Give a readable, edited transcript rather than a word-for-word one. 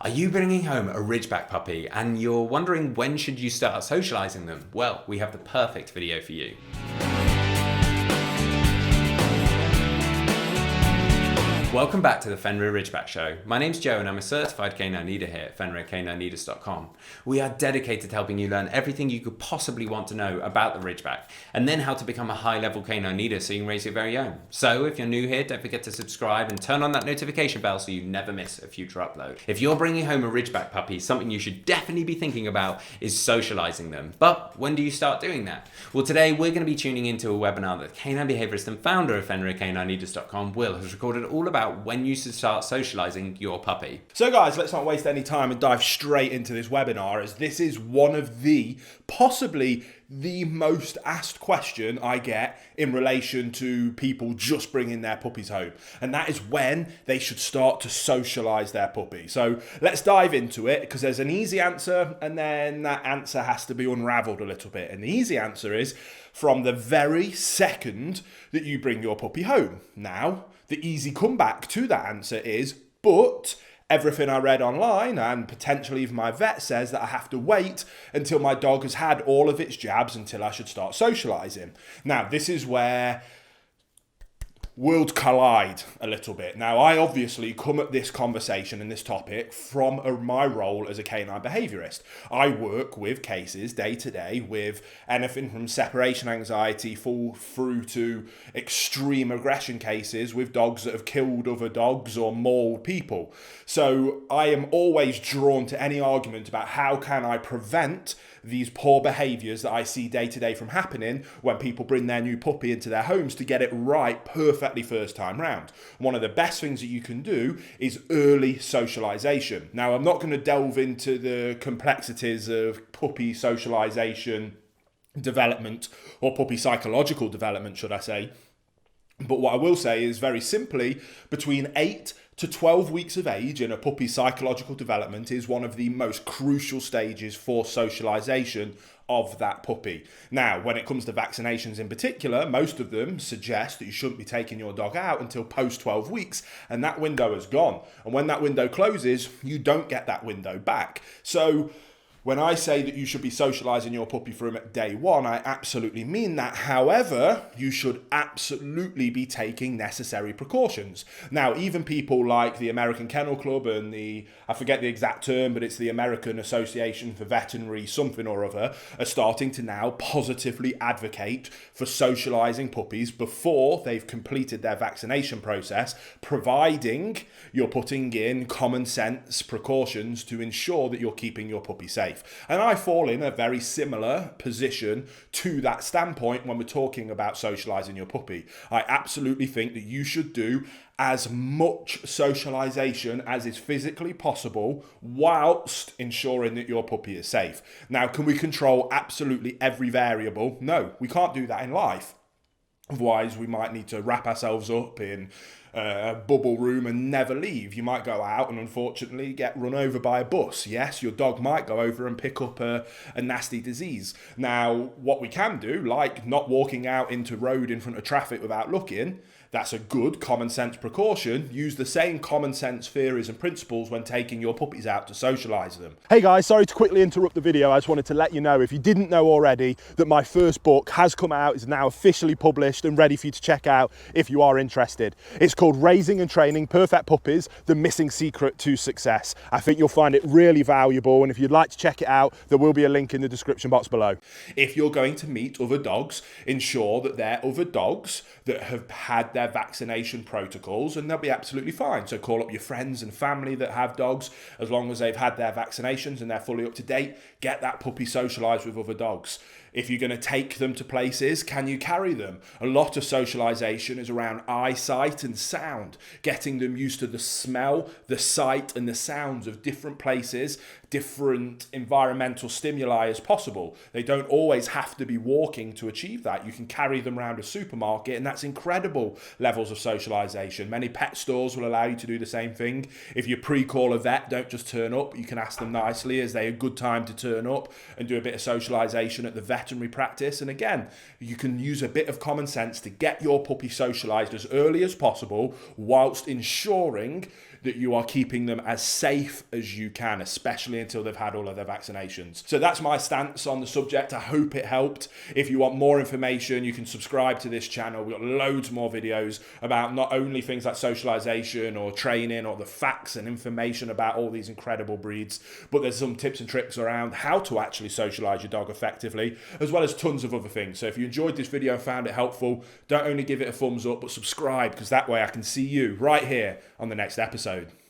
Are you bringing home a Ridgeback puppy and you're wondering when should you start socializing them? Well, we have the perfect video for you. Welcome back to the Fenrir Ridgeback Show. My name's Joe and I'm a certified canine leader here at FenrirCanineLeaders.com. We are dedicated to helping you learn everything you could possibly want to know about the Ridgeback and then how to become a high-level canine leader so you can raise your very own. So if you're new here, don't forget to subscribe and turn on that notification bell so you never miss a future upload. If you're bringing home a Ridgeback puppy, something you should definitely be thinking about is socializing them. But when do you start doing that? Well, today we're going to be tuning into a webinar that canine behaviorist and founder of FenrirCanineLeaders.com, Will, has recorded all about when you should start socializing your puppy. So guys, let's not waste any time and dive straight into this webinar, as this is one of the, possibly the most asked question I get in relation to people just bringing their puppies home. And that is when they should start to socialize their puppy. So let's dive into it, because there's an easy answer and then that answer has to be unraveled a little bit. And the easy answer is from the very second that you bring your puppy home. Now, the easy comeback to that answer is, but everything I read online and potentially even my vet says that I have to wait until my dog has had all of its jabs until I should start socializing. Now, this is where worlds collide a little bit. Now, I obviously come at this conversation and this topic from my role as a canine behaviorist. I work with cases day to day with anything from separation anxiety full through to extreme aggression cases with dogs that have killed other dogs or mauled people. So I am always drawn to any argument about how can I prevent these poor behaviors that I see day to day from happening when people bring their new puppy into their homes, to get it right perfectly first time round. One of the best things that you can do is early socialization. Now, I'm not going to delve into the complexities of puppy socialization development, or puppy psychological development, should I say. But what I will say is, very simply, between 8 to 12 weeks of age in a puppy's psychological development is one of the most crucial stages for socialization of that puppy. Now, when it comes to vaccinations in particular, most of them suggest that you shouldn't be taking your dog out until post 12 weeks, and that window is gone. And when that window closes, you don't get that window back. So when I say that you should be socializing your puppy from day one, I absolutely mean that. However, you should absolutely be taking necessary precautions. Now, even people like the American Kennel Club and I forget the exact term, but it's the American Association for Veterinary something or other, are starting to now positively advocate for socializing puppies before they've completed their vaccination process, providing you're putting in common sense precautions to ensure that you're keeping your puppy safe. And I fall in a very similar position to that standpoint when we're talking about socializing your puppy. I absolutely think that you should do as much socialization as is physically possible whilst ensuring that your puppy is safe. Now, can we control absolutely every variable? No, we can't do that in life. Otherwise, we might need to wrap ourselves up in a bubble room and never leave. You might go out and unfortunately get run over by a bus. Yes, your dog might go over and pick up a nasty disease. Now, what we can do, like not walking out into road in front of traffic without looking, that's a good common sense precaution. Use the same common sense theories and principles when taking your puppies out to socialize them. Hey guys, sorry to quickly interrupt the video. I just wanted to let you know, if you didn't know already, that my first book has come out, is now officially published and ready for you to check out if you are interested. It's called Raising and Training Perfect Puppies, The Missing Secret to Success. I think you'll find it really valuable, and if you'd like to check it out, there will be a link in the description box below. If you're going to meet other dogs, ensure that they're other dogs that have had their vaccination protocols, and they'll be absolutely fine. So call up your friends and family that have dogs, as long as they've had their vaccinations and they're fully up to date. Get that puppy socialized with other dogs. If you're going to take them to places, can you carry them? A lot of socialization is around eyesight and sound, getting them used to the smell, the sight and the sounds of different places, different environmental stimuli as possible. They don't always have to be walking to achieve that. You can carry them around a supermarket, and that's incredible levels of socialization. Many pet stores will allow you to do the same thing. If you pre-call a vet, don't just turn up. You can ask them nicely, is they a good time to turn up, and do a bit of socialization at the veterinary practice. And again, you can use a bit of common sense to get your puppy socialized as early as possible, whilst ensuring that you are keeping them as safe as you can, especially until they've had all of their vaccinations. So that's my stance on the subject. I hope it helped. If you want more information, you can subscribe to this channel. We've got loads more videos about not only things like socialization or training or the facts and information about all these incredible breeds, but there's some tips and tricks around how to actually socialize your dog effectively, as well as tons of other things. So if you enjoyed this video and found it helpful, don't only give it a thumbs up, but subscribe, because that way I can see you right here on the next episode.